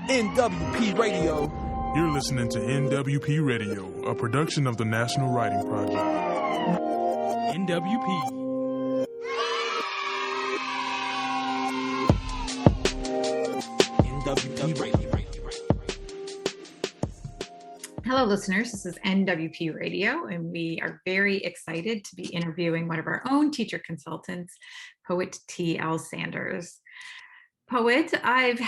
NWP Radio. You're listening to NWP Radio, a production of the National Writing Project. NWP. NWP Radio. Hello, listeners. This is NWP Radio, and we are very excited to be interviewing one of our own teacher consultants, poet T.L. Sanders. Poet, I've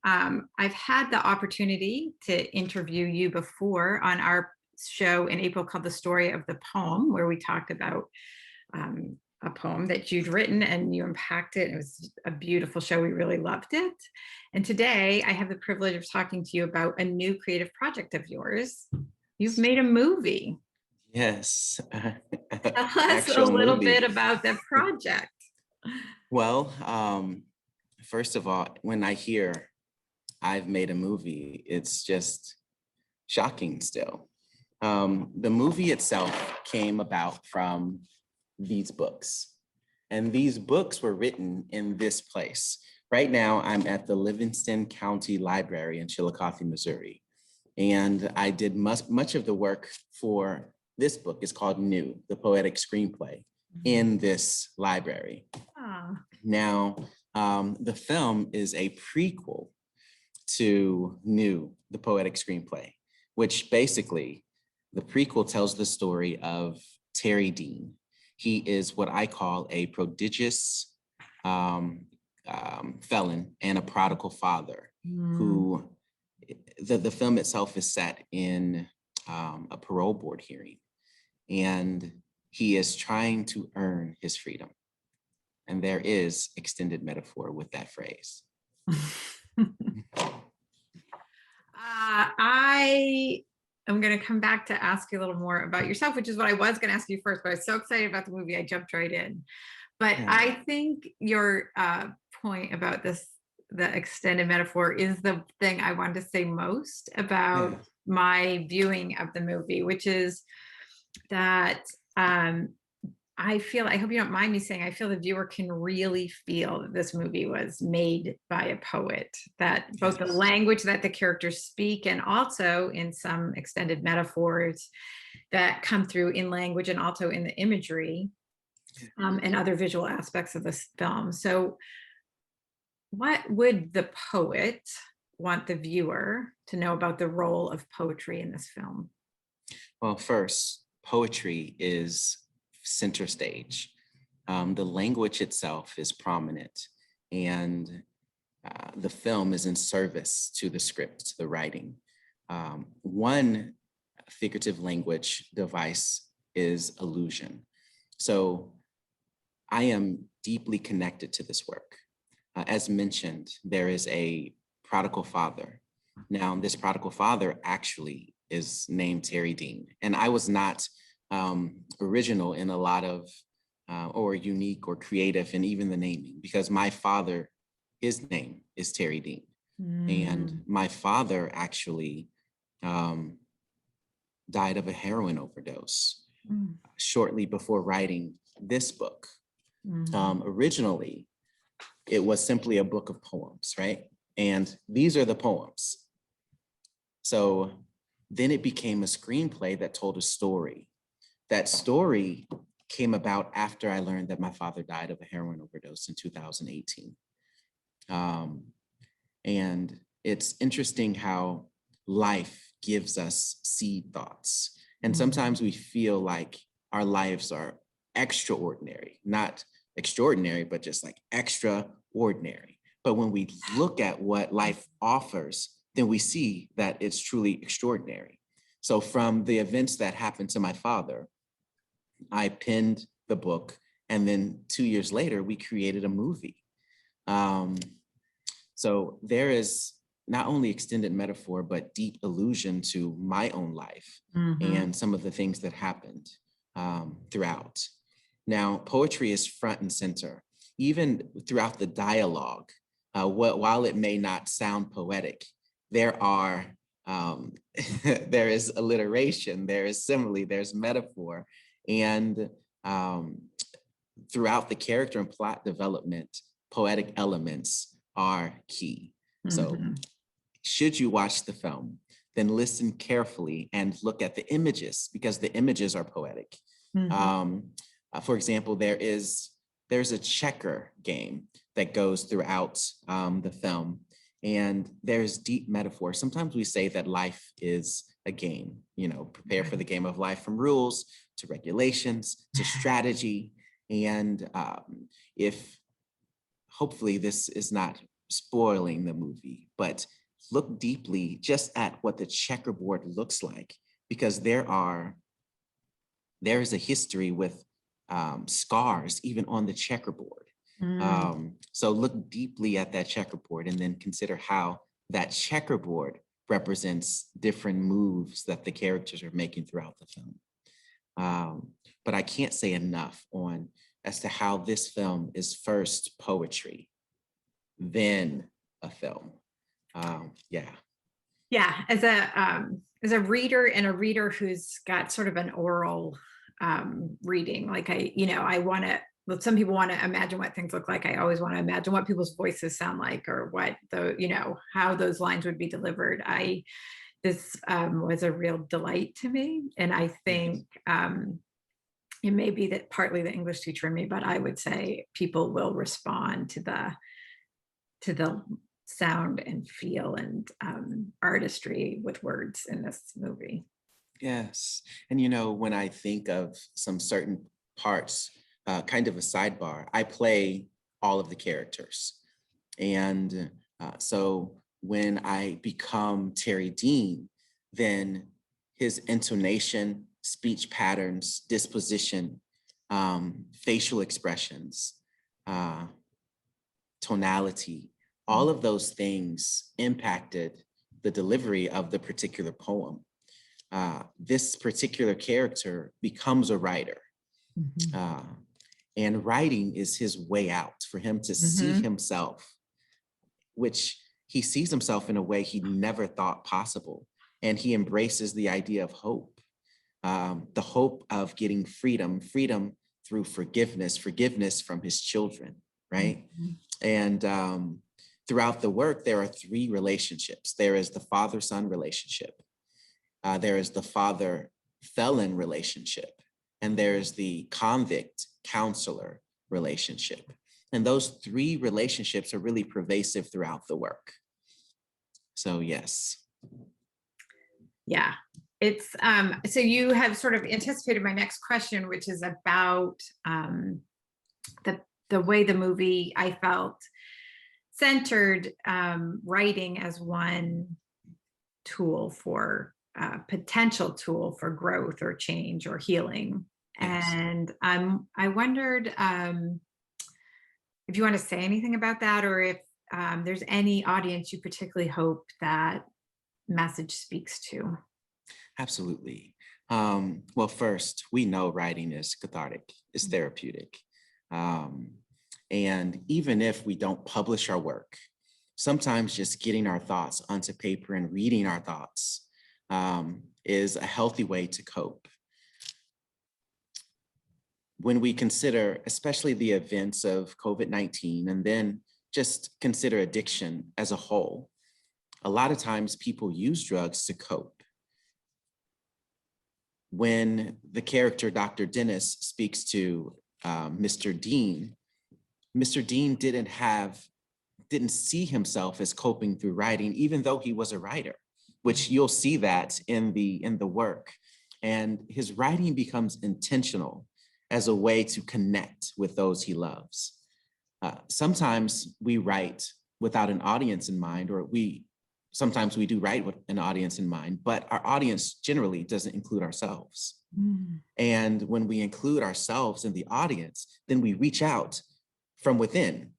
had the opportunity to interview you before on our show in April called The Story of the Poem, where we talked about a poem that you'd written and you unpacked it. It was a beautiful show. We really loved it. And today I have the privilege of talking to you about a new creative project of yours. You've made a movie. Yes. Tell us a little bit about that project. Well, first of all, when I hear I've made a movie, it's just shocking still. The movie itself came about from these books. And these books were written in this place. Right now, I'm at the Livingston County Library in Chillicothe, Missouri. And I did much of the work for this book. It's called New, the Poetic Screenplay, in this library. Now, the film is a prequel to New, the Poetic Screenplay, which basically, the prequel tells the story of Terry Dean. He is what I call a prodigious felon and a prodigal father who, the film itself is set in a parole board hearing, and he is trying to earn his freedom. And there is extended metaphor with that phrase. I'm going to come back to ask you a little more about yourself, which is what I was going to ask you first, but I was so excited about the movie, I jumped right in. But yeah. I think your point about the extended metaphor is the thing I wanted to say most about my viewing of the movie, which is that I hope you don't mind me saying, I feel the viewer can really feel that this movie was made by a poet, that both the language that the characters speak and also in some extended metaphors that come through in language and also in the imagery and other visual aspects of this film. So what would the poet want the viewer to know about the role of poetry in this film? Well, first, poetry is center stage. The language itself is prominent, and the film is in service to the script, to the writing. One figurative language device is allusion. So I am deeply connected to this work. As mentioned, there is a prodigal father. Now, this prodigal father actually is named Terry Dean, and I was not original in a lot of, or unique or creative in even the naming, because my father, his name is Terry Dean. And my father actually died of a heroin overdose shortly before writing this book. Originally, it was simply a book of poems, right? And these are the poems. So then it became a screenplay that told a story. That story came about after I learned that my father died of a heroin overdose in 2018. And it's interesting how life gives us seed thoughts. And sometimes we feel like our lives are extraordinary, not extraordinary, but just like extraordinary. But when we look at what life offers, then we see that it's truly extraordinary. So from the events that happened to my father, I penned the book, and then 2 years later, we created a movie. So there is not only extended metaphor, but deep allusion to my own life and some of the things that happened throughout. Now, poetry is front and center, even throughout the dialogue. While it may not sound poetic, there are there is alliteration, there is simile, there's metaphor, and throughout the character and plot development, poetic elements are key. So should you watch the film, then listen carefully and look at the images, because the images are poetic. For example, there's a checker game that goes throughout the film, and there's deep metaphor. Sometimes we say that life is a game, prepare for the game of life, from rules to regulations to strategy. And if hopefully this is not spoiling the movie, but look deeply just at what the checkerboard looks like, because there is a history with scars even on the checkerboard. So look deeply at that checkerboard and then consider how that checkerboard represents different moves that the characters are making throughout the film. But I can't say enough as to how this film is first poetry, then a film. Yeah, as a reader, and a reader who's got sort of an oral reading, like I want to, some people want to imagine what things look like. I always want to imagine what people's voices sound like, or what how those lines would be delivered. This was a real delight to me, and I think it may be that partly the English teacher in me, but I would say people will respond to the sound and feel and artistry with words in this movie. Yes. And when I think of some certain parts, kind of a sidebar, I play all of the characters. And so when I become Terry Dean, then his intonation, speech patterns, disposition, facial expressions, tonality, all of those things impacted the delivery of the particular poem. This particular character becomes a writer. And writing is his way out for him to see himself, which he sees himself in a way he never thought possible. And he embraces the idea of hope, the hope of getting freedom through forgiveness from his children, right? And throughout the work, there are 3 relationships. There is the father-son relationship. There is the father-felon relationship. And there's the convict-counselor relationship. And those 3 relationships are really pervasive throughout the work. So yes. Yeah, it's so you have sort of anticipated my next question, which is about the way the movie, I felt, centered writing as one tool for potential tool for growth or change or healing. Yes. And I wondered if you want to say anything about that, or if there's any audience you particularly hope that message speaks to. Absolutely. Well, first, we know writing is cathartic, it's therapeutic. And even if we don't publish our work, sometimes just getting our thoughts onto paper and reading our thoughts is a healthy way to cope. When we consider, especially the events of COVID-19, and then just consider addiction as a whole, a lot of times people use drugs to cope. When the character Dr. Dennis speaks to Mr. Dean didn't see himself as coping through writing, even though he was a writer, which you'll see that in the work. And his writing becomes intentional as a way to connect with those he loves. Sometimes we write without an audience in mind, or sometimes we do write with an audience in mind, but our audience generally doesn't include ourselves. And when we include ourselves in the audience, then we reach out from within,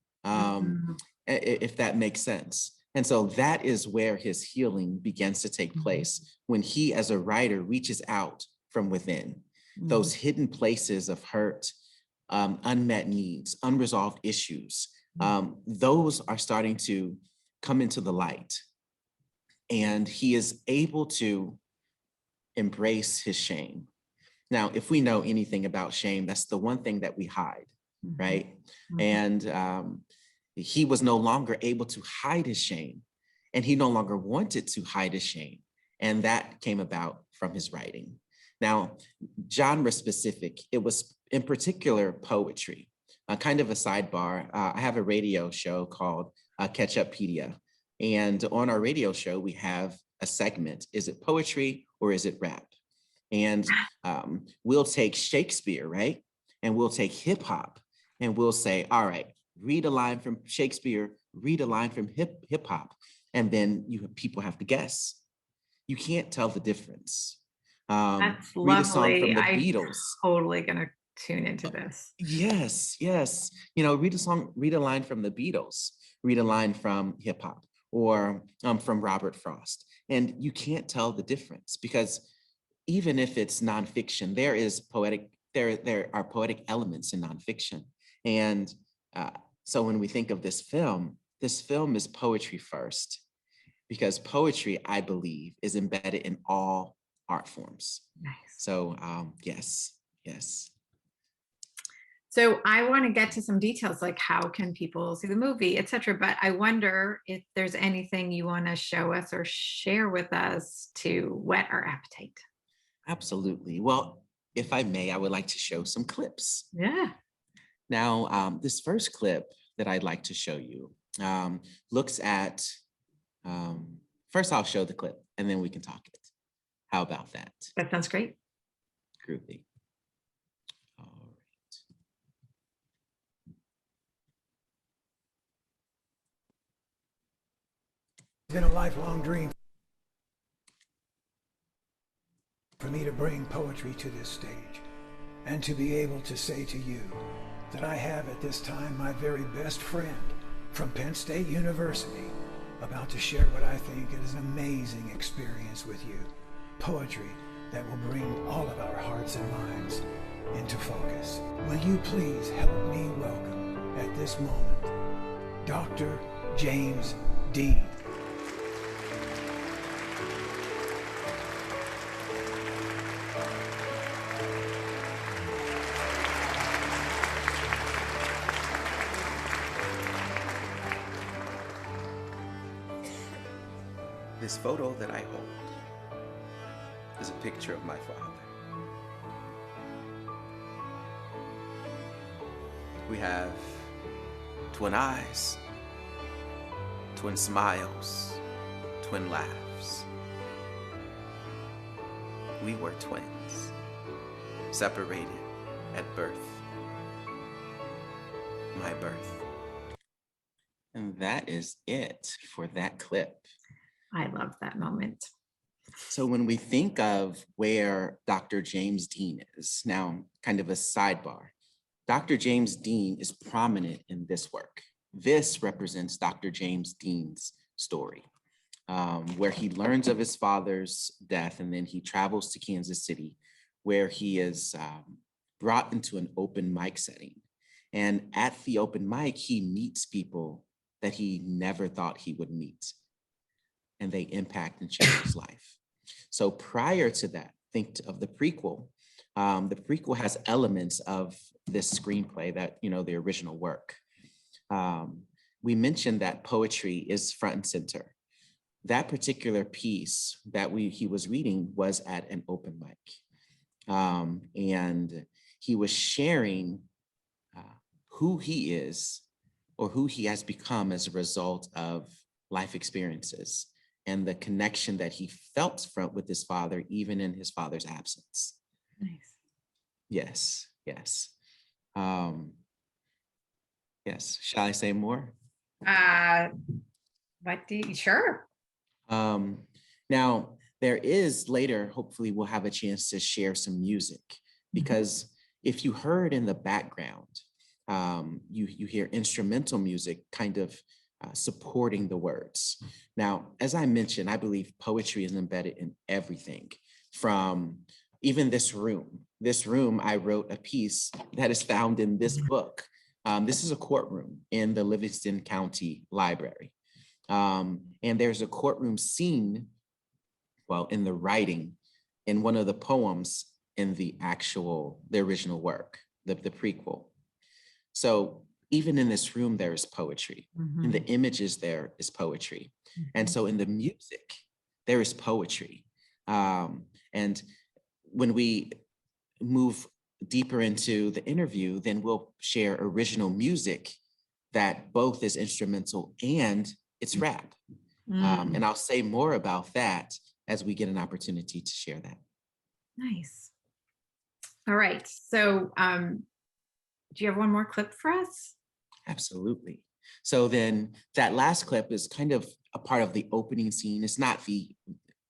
if that makes sense. And so that is where his healing begins to take place, when he, as a writer, reaches out from within. Those hidden places of hurt, unmet needs, unresolved issues, those are starting to come into the light. And he is able to embrace his shame. Now, if we know anything about shame, that's the one thing that we hide, right? And he was no longer able to hide his shame. And he no longer wanted to hide his shame. And that came about from his writing. Now, genre specific, it was in particular poetry. Kind of a sidebar, I have a radio show called Ketchuppedia. And on our radio show, we have a segment, is it poetry or is it rap? And we'll take Shakespeare, right? And we'll take hip hop and we'll say, all right, read a line from Shakespeare, read a line from hip hop. And then people have to guess. You can't tell the difference. That's read a song lovely. from the I'm Beatles. totally gonna tune into this. Yes, yes. You know, read a line from the Beatles, read a line from hip hop or from Robert Frost. And you can't tell the difference because even if it's nonfiction, there are poetic elements in nonfiction. And so when we think of this film is poetry first, because poetry, I believe, is embedded in all art forms. Nice. So yes. So I want to get to some details, like how can people see the movie, etc. But I wonder if there's anything you want to show us or share with us to whet our appetite. Absolutely. Well, if I may, I would like to show some clips. Yeah. Now, this first clip that I'd like to show you looks at, first I'll show the clip and then we can talk it. How about that? That sounds great. Groovy. All right. It's been a lifelong dream for me to bring poetry to this stage and to be able to say to you that I have at this time my very best friend from Penn State University about to share what I think is an amazing experience with you. Poetry that will bring all of our hearts and minds into focus. Will you please help me welcome at this moment, Dr. James Dean. This photo that I hold is a picture of my father. We have twin eyes, twin smiles, twin laughs. We were twins, separated at birth, my birth. And that is it for that clip. I love that moment. So when we think of where Dr. James Dean is, now kind of a sidebar, Dr. James Dean is prominent in this work. This represents Dr. James Dean's story, where he learns of his father's death and then he travels to Kansas City, where he is brought into an open mic setting. And at the open mic, he meets people that he never thought he would meet, and they impact and change his life. So prior to that, think of the prequel. The prequel has elements of this screenplay that, the original work. We mentioned that poetry is front and center. That particular piece that he was reading was at an open mic. And he was sharing who he is or who he has become as a result of life experiences and the connection that he felt with his father, even in his father's absence. Nice. Yes. Yes. Shall I say more? Sure. Now, there is later, hopefully we'll have a chance to share some music, because if you heard in the background, you hear instrumental music kind of supporting the words. Now, as I mentioned, I believe poetry is embedded in everything, from even this room. This room, I wrote a piece that is found in this book. This is a courtroom in the Livingston County Library. And there's a courtroom scene, in the writing, in one of the poems in the original work, the prequel. So even in this room, there is poetry. In the images, there is poetry. And so in the music, there is poetry. And when we move deeper into the interview, then we'll share original music that both is instrumental and it's rap. And I'll say more about that as we get an opportunity to share that. Nice. All right. So do you have one more clip for us? Absolutely. So then that last clip is kind of a part of the opening scene. It's not the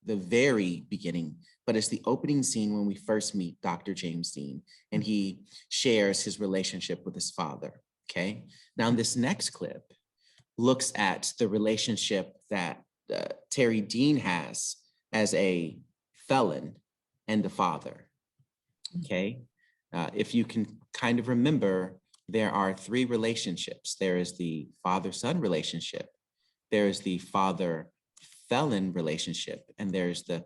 very beginning, but it's the opening scene when we first meet Dr. James Dean, and he shares his relationship with his father. Okay. Now this next clip looks at the relationship that Terry Dean has as a felon and a father. Okay. If you can kind of remember, there are three relationships. There is the father-son relationship, there is the father-felon relationship, and there's the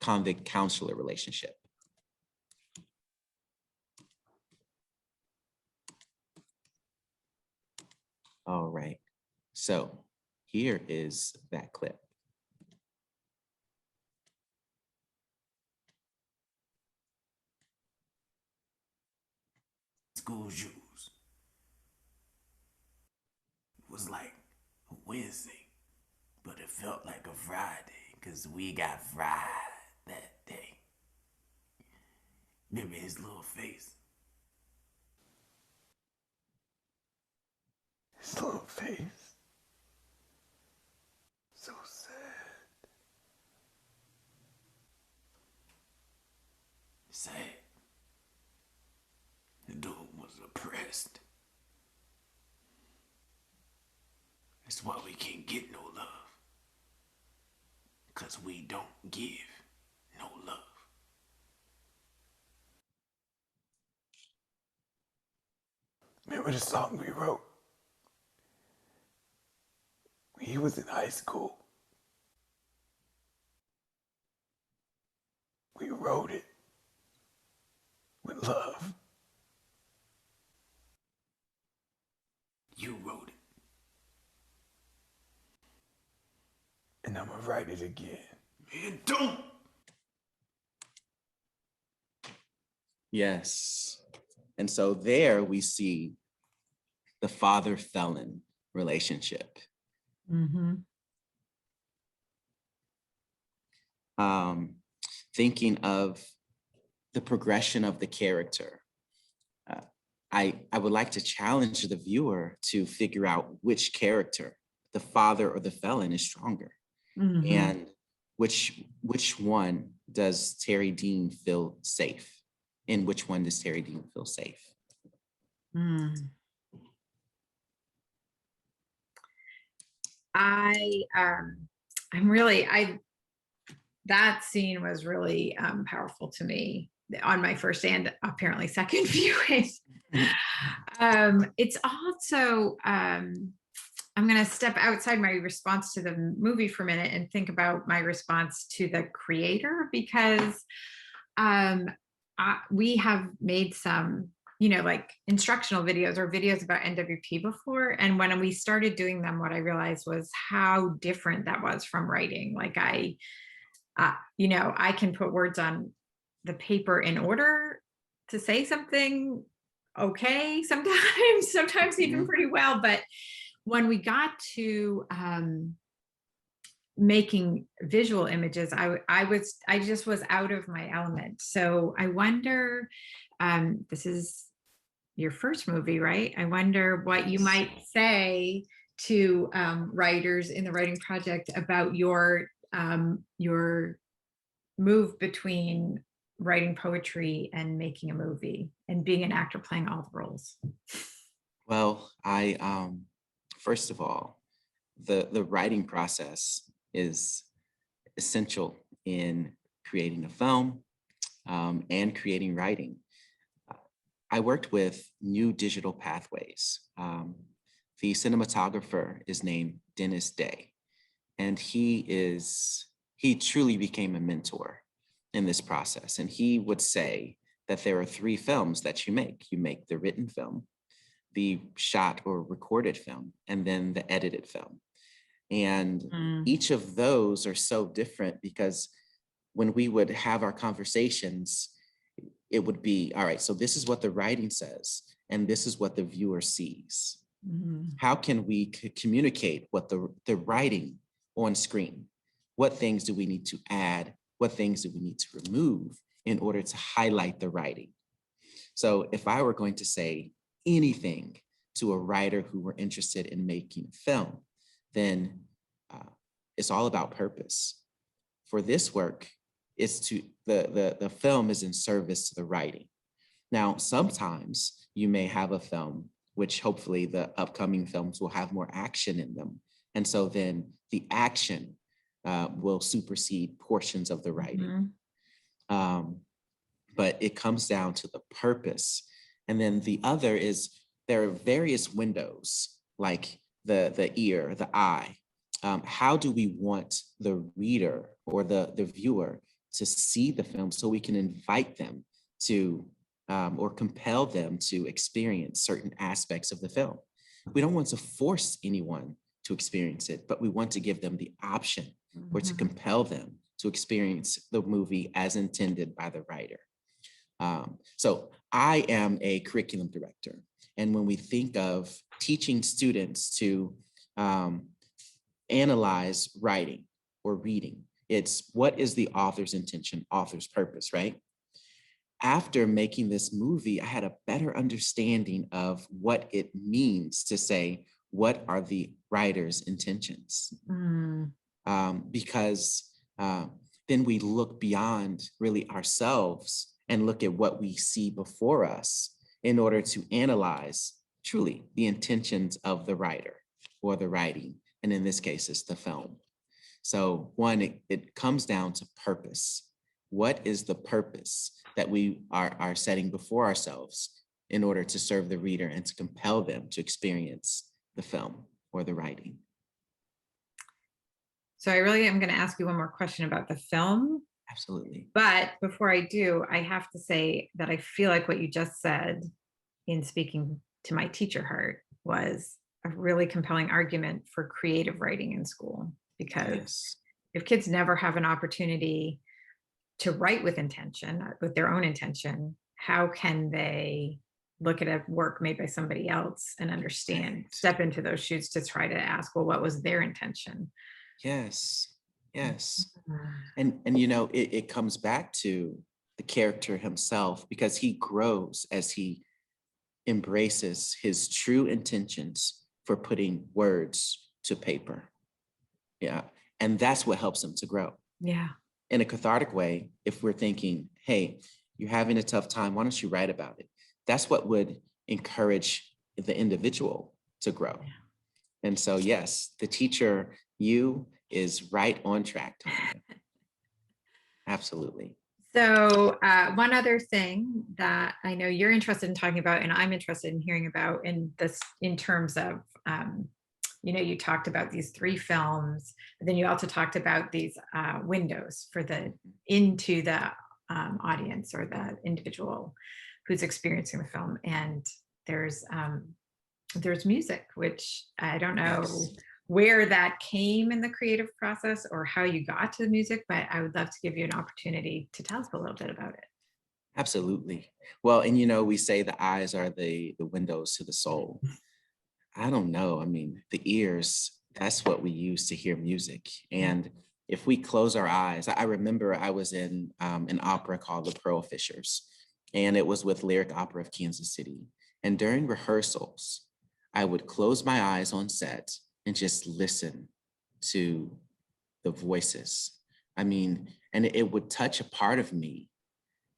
convict counselor relationship. All right, so here is that clip. School shoes. It was like a Wednesday, but it felt like a Friday, because we got fried that day. Remember his little face? His little face. So sad. Sad. The dude was oppressed. That's why we can't get no love. Because we don't give no love. Remember the song we wrote? When he was in high school. We wrote it with love. You wrote it. And I'm gonna write it again. Man, don't! Yes. And so there we see the father-felon relationship. Thinking of the progression of the character, I would like to challenge the viewer to figure out which character, the father or the felon, is stronger. And which one does Terry Dean feel safe? In which one does Terry Dean feel safe? That scene was really powerful to me on my first and apparently second viewing. It's also, I'm going to step outside my response to the movie for a minute and think about my response to the creator, because we have made some, like instructional videos or videos about NWP before. And when we started doing them, what I realized was how different that was from writing. Like I can put words on the paper in order to say something okay sometimes even pretty well. But when we got to making visual images, I just was out of my element. So I wonder, this is your first movie, right? I wonder what you might say to writers in the writing project about your move between writing poetry and making a movie and being an actor playing all the roles. Well, I first of all, the writing process is essential in creating a film and creating writing. I worked with New Digital Pathways. The cinematographer is named Dennis Day, and he truly became a mentor in this process. And he would say that there are three films that you make. You make the written film, the shot or recorded film, and then the edited film. And each of those are so different because when we would have our conversations, it would be, all right, so this is what the writing says, and this is what the viewer sees. How can we communicate what the writing on screen? What things do we need to add? What things do we need to remove in order to highlight the writing? So if I were going to say anything to a writer who were interested in making a film, then it's all about purpose. For this work, the film is in service to the writing. Now, sometimes you may have a film, which hopefully the upcoming films will have more action in them. And so then the action will supersede portions of the writing. But it comes down to the purpose. And then the other is there are various windows, like the ear, the eye. How do we want the reader or the viewer to see the film so we can invite them to or compel them to experience certain aspects of the film? We don't want to force anyone to experience it, but we want to give them the option or to compel them to experience the movie as intended by the writer. So I am a curriculum director. And when we think of teaching students to analyze writing or reading, it's what is the author's intention, author's purpose, right? After making this movie, I had a better understanding of what it means to say, what are the writer's intentions? Because then we look beyond really ourselves and look at what we see before us in order to analyze truly the intentions of the writer or the writing. And in this case, it's the film. So one, it comes down to purpose. What is the purpose that we are setting before ourselves in order to serve the reader and to compel them to experience the film or the writing? So I really am going to ask you one more question about the film. Absolutely. But before I do, I have to say that I feel like what you just said in speaking to my teacher heart was a really compelling argument for creative writing in school. Because if kids never have an opportunity to write with intention, with their own intention, how can they look at a work made by somebody else and understand, step into those shoes to try to ask, well, what was their intention? Yes. And you know, it comes back to the character himself, because he grows as he embraces his true intentions for putting words to paper. Yeah. And that's what helps him to grow. Yeah. In a cathartic way, if we're thinking, hey, you're having a tough time, why don't you write about it? That's what would encourage the individual to grow. Yeah. And so, yes, the teacher, you, is right on track, Tanya. Absolutely. So one other thing that I know you're interested in talking about, and I'm interested in hearing about in terms of, you know, you talked about these three films, but then you also talked about these windows for into the audience or the individual who's experiencing the film. And there's music, which I don't know where that came in the creative process or how you got to the music, but I would love to give you an opportunity to tell us a little bit about it. Absolutely. Well, and you know, we say the eyes are the windows to the soul. I don't know. I mean, the ears, that's what we use to hear music. And if we close our eyes, I remember I was in an opera called The Pearl Fishers, and it was with Lyric Opera of Kansas City. And during rehearsals, I would close my eyes on set and just listen to the voices. I mean, and it would touch a part of me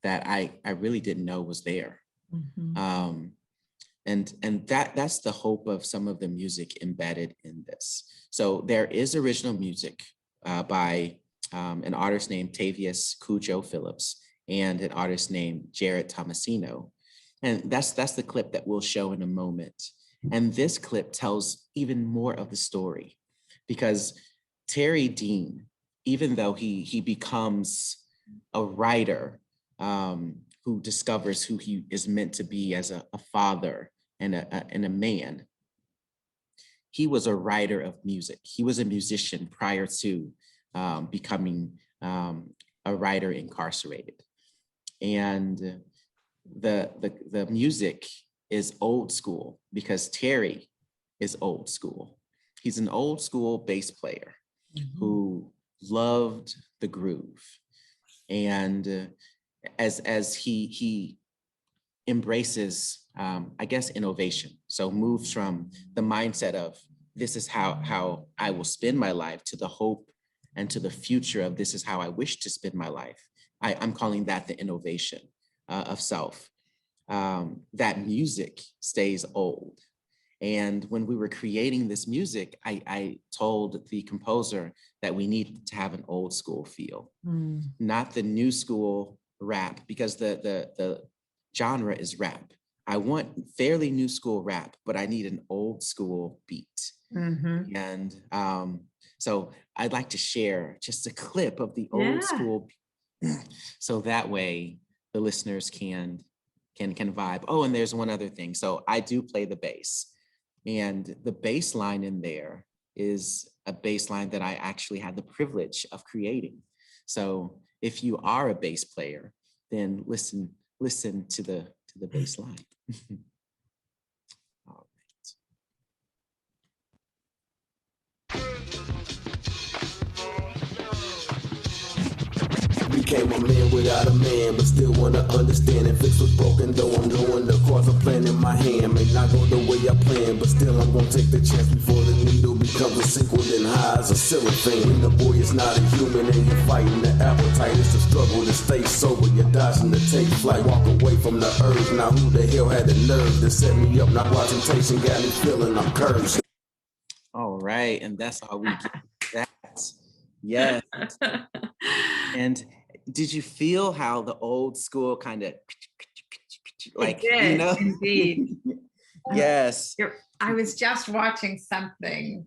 that I really didn't know was there. And that's the hope of some of the music embedded in this. So there is original music by an artist named Tavius Cujo Phillips and an artist named Jared Tomasino. And that's the clip that we'll show in a moment. And this clip tells even more of the story, because Terry Dean, even though he becomes a writer who discovers who he is meant to be as a father and a man. He was a writer of music. He was a musician prior to becoming a writer incarcerated. And the music is old school because Terry is old school. He's an old school bass player who loved the groove. And as he embraces, I guess, innovation. So moves from the mindset of this is how I will spend my life to the hope and to the future of this is how I wish to spend my life. I'm calling that the innovation of self. That music stays old. And when we were creating this music, I told the composer that we need to have an old school feel, not the new school rap, because the genre is rap. I want fairly new school rap, but I need an old school beat. And so I'd like to share just a clip of the old school beat, so that way the listeners can vibe. Oh, and there's one other thing. So I do play the bass, and the bass line in there is a bass line that I actually had the privilege of creating. So if you are a bass player, then listen to the bass line. All Became a man without a man, but still wanna understand if fix what's broken. Though I'm knowing the cards are playing in my hand, may not go the way I planned, but still I'm gonna take the chance before the needle becomes a sequel. Then high as a cellophane. When the boy is not a human and you're fighting the appetite, it's the struggle to stay sober. You're dodging to take flight, walk away from the urge. Now who the hell had the nerve to set me up? Now why temptation got me feeling I'm cursed. All right, and that's how we get that. Yes. And did you feel how the old school kind of like, did, indeed. Yes. I was just watching something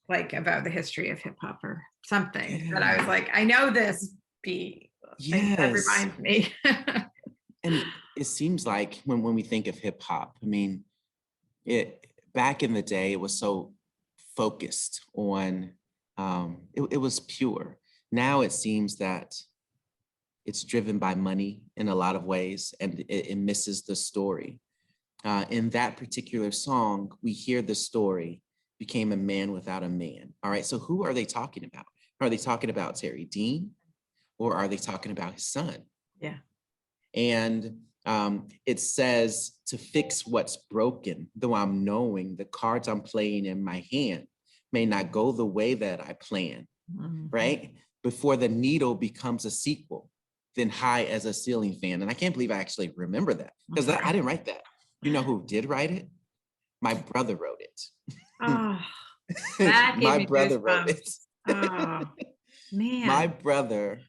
like about the history of hip hop or something, but I was like, I know this beat. Yes. That reminds me. And it seems like when we think of hip hop, I mean, back in the day, it was so focused on, it was pure. Now it seems that it's driven by money in a lot of ways, and it misses the story. In that particular song, we hear the story, became a man without a man. All right, so who are they talking about? Are they talking about Terry Dean, or are they talking about his son? Yeah. And it says to fix what's broken, though I'm knowing the cards I'm playing in my hand may not go the way that I plan, right? Before the needle becomes a sequel, then high as a ceiling fan. And I can't believe I actually remember that, because I didn't write that. You know who did write it? My brother wrote it. Oh, that My brother wrote it. Oh, man. My brother,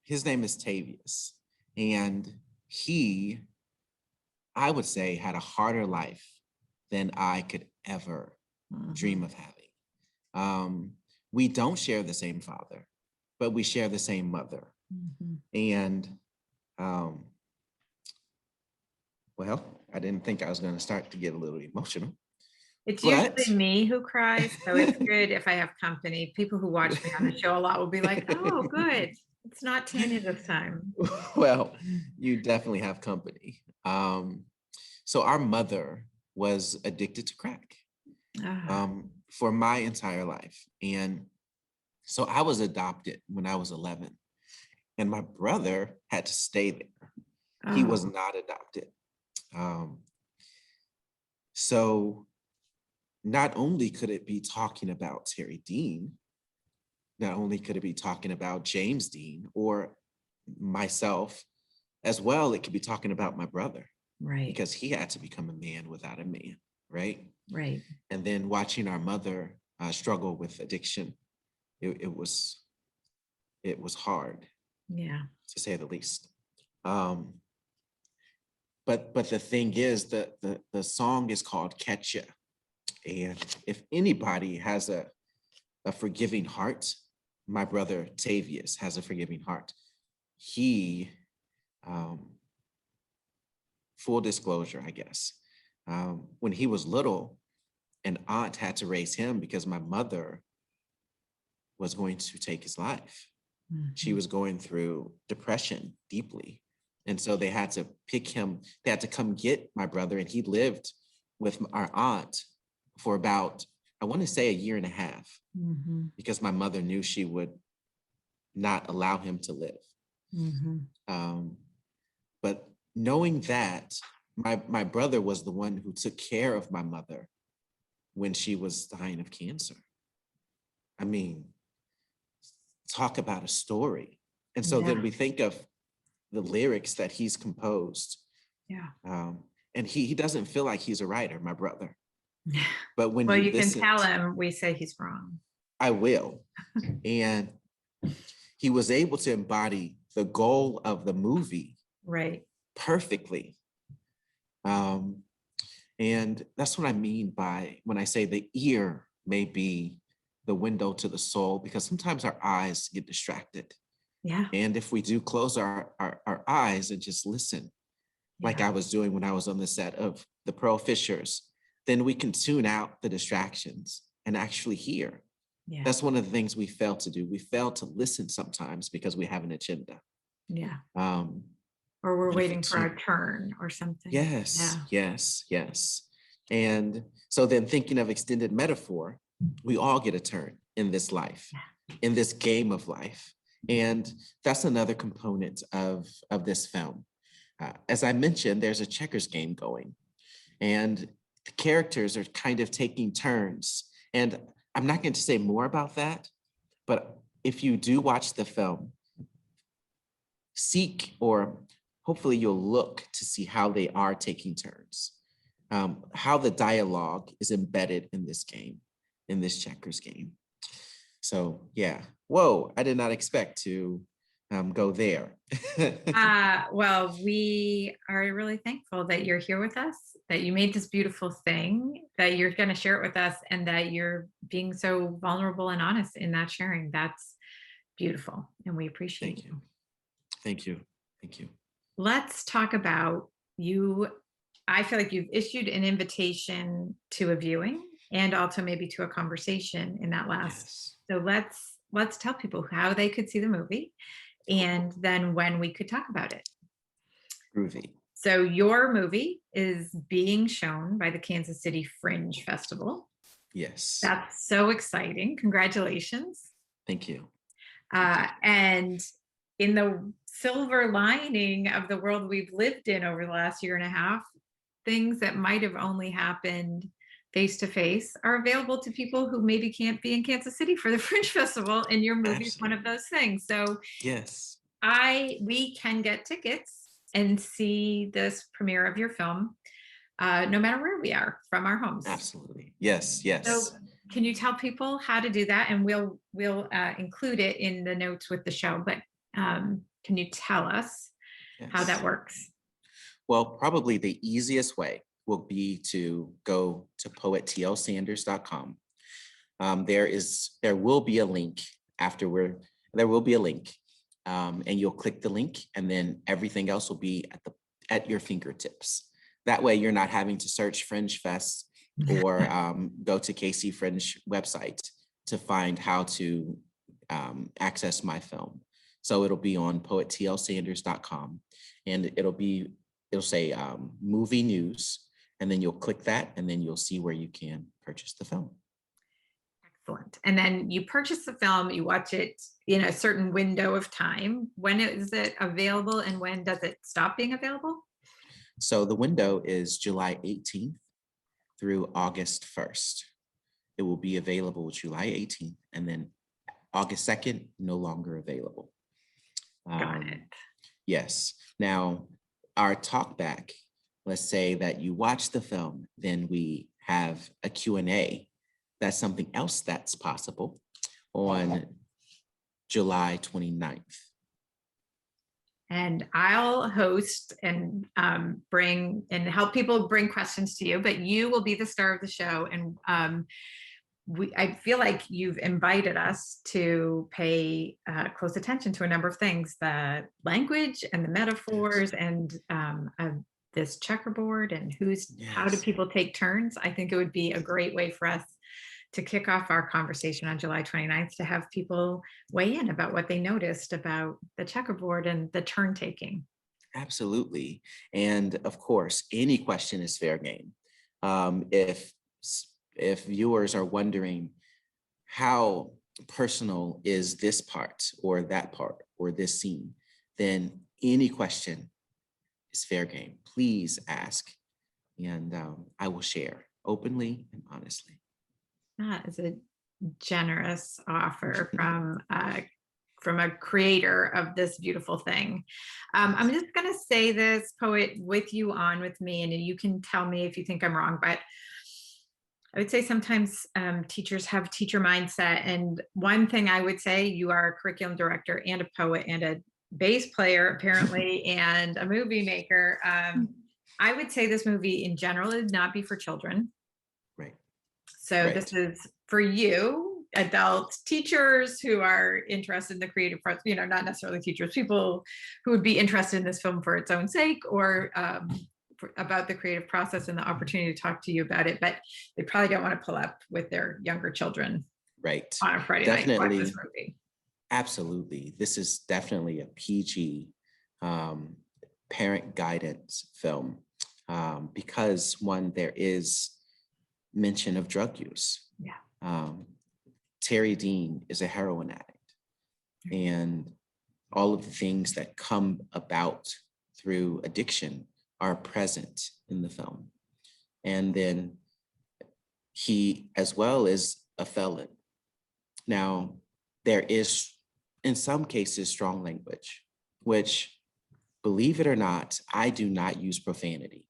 his name is Tavius, and he, I would say, had a harder life than I could ever dream of having. We don't share the same father, but we share the same mother. And well, I didn't think I was going to start to get a little emotional. It's usually me who cries, so it's good if I have company. People who watch me on the show a lot will be like, oh, good. It's not Tanya this time. Well, you definitely have company. So our mother was addicted to crack for my entire life. And so I was adopted when I was 11, and my brother had to stay there. He was not adopted. So not only could it be talking about Terry Dean, not only could it be talking about James Dean or myself as well, it could be talking about my brother. Right. Because he had to become a man without a man, right? Right. And then watching our mother struggle with addiction, it was hard. Yeah. To say the least. But the thing is, the song is called Catch Ya. And if anybody has a forgiving heart, my brother Tavius has a forgiving heart. He full disclosure, I guess. When he was little, an aunt had to raise him because my mother was going to take his life. She was going through depression deeply. And so they had to pick him, they had to come get my brother, and he lived with our aunt for about, I want to say, a year and a half, because my mother knew she would not allow him to live. But knowing that, my brother was the one who took care of my mother when she was dying of cancer. I mean, talk about a story. And so then we think of the lyrics that he's composed. And he doesn't feel like he's a writer, my brother. But when you can tell him, we say he's wrong. I will. And he was able to embody the goal of the movie perfectly. And that's what I mean by when I say the ear may be the window to the soul, because sometimes our eyes get distracted. And if we do close our eyes and just listen, like I was doing when I was on the set of The Pearl Fishers, then we can tune out the distractions and actually hear. That's one of the things we fail to do. We fail to listen sometimes because we have an agenda. Or we're waiting for our turn or something. Yes. And so then, thinking of extended metaphor, we all get a turn in this life, in this game of life. And that's another component of this film. As I mentioned, there's a checkers game going, and the characters are kind of taking turns. And I'm not going to say more about that, but if you do watch the film, seek, or hopefully you'll look to see how they are taking turns, how the dialogue is embedded in this game, in this checkers game. So whoa, I did not expect to go there. Well, we are really thankful that you're here with us, that you made this beautiful thing, that you're going to share it with us, and that you're being so vulnerable and honest in that sharing. That's beautiful, and we appreciate you. Thank you. Let's talk about you. I feel like you've issued an invitation to a viewing and also maybe to a conversation in that last. So let's tell people how they could see the movie, and then when we could talk about it. Groovy. So your movie is being shown by the Kansas City Fringe Festival. Yes. That's so exciting. Congratulations. Thank you. And in the silver lining of the world we've lived in over the last year and a half, things that might have only happened face-to-face are available to people who maybe can't be in Kansas City for the Fringe Festival, and your movie is one of those things. So we can get tickets and see this premiere of your film, no matter where we are from our homes. Absolutely. Yes. So can you tell people how to do that? And we'll include it in the notes with the show, but can you tell us how that works? Well, probably the easiest way will be to go to poettlsanders.com. There will be a link and you'll click the link, and then everything else will be at your fingertips. That way you're not having to search Fringe Fest or go to KC Fringe website to find how to access my film. So it'll be on poettlsanders.com, and it'll say movie news, and then you'll click that, and then you'll see where you can purchase the film. Excellent. And then you purchase the film, you watch it in a certain window of time. When is it available, and when does it stop being available? So the window is July 18th through August 1st. It will be available July 18th, and then August 2nd, no longer available. Got it. Yes. Now, our talk back, let's say that you watch the film, then we have a Q&A. That's something else that's possible on July 29th. And I'll host and bring and help people bring questions to you, but you will be the star of the show. And I feel like you've invited us to pay close attention to a number of things, the language and the metaphors and this checkerboard and how do people take turns. I think it would be a great way for us to kick off our conversation on July 29th, to have people weigh in about what they noticed about the checkerboard and the turn taking. Absolutely. And of course, any question is fair game. If viewers are wondering how personal is this part or that part or this scene, then any question is fair game. Please ask, and I will share openly and honestly. That is a generous offer from a creator of this beautiful thing. I'm just going to say this, Poet, with you on with me, and you can tell me if you think I'm wrong, but I would say sometimes teachers have teacher mindset. And one thing I would say, you are a curriculum director and a poet and a bass player, apparently, and a movie maker. I would say this movie in general would not be for children. Right. So Right. This is for you, adult teachers who are interested in the creative process, not necessarily teachers, people who would be interested in this film for its own sake, or about the creative process and the opportunity to talk to you about it, but they probably don't want to pull up with their younger children Right. on a Friday night to watch Definitely. this movie. Absolutely. This is definitely a PG parent guidance film because, one, there is mention of drug use. Yeah. Terry Dean is a heroin addict, and all of the things that come about through addiction are present in the film. And then he as well is a felon. Now, there is, in some cases, strong language, which, believe it or not, I do not use profanity.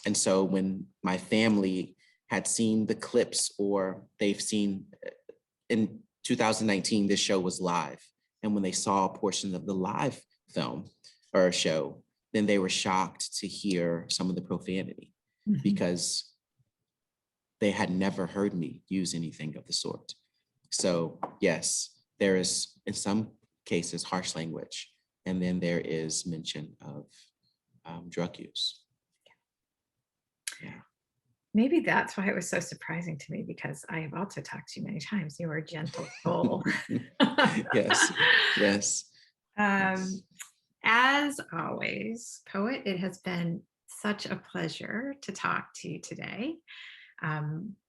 And so when my family had seen the clips, or they've seen, in 2019, this show was live. And when they saw portions of the live film or show, then they were shocked to hear some of the profanity because they had never heard me use anything of the sort. So yes, there is, in some cases, harsh language, and then there is mention of drug use. Yeah. Maybe that's why it was so surprising to me, because I have also talked to you many times. You are a gentle soul. Yes, yes. As always, Poet, it has been such a pleasure to talk to you today.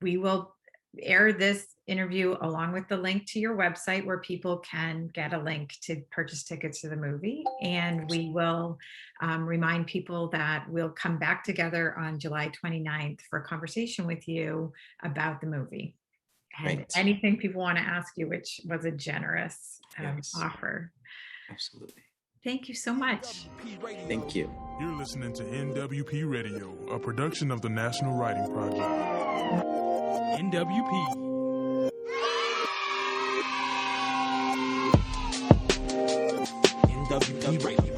We will air this interview along with the link to your website, where people can get a link to purchase tickets to the movie. And we will remind people that we'll come back together on July 29th for a conversation with you about the movie. And Right. anything people want to ask you, which was a generous Yes. offer. Absolutely. Thank you so much. Thank you. You're listening to NWP Radio, a production of the National Writing Project. NWP. NWP Radio.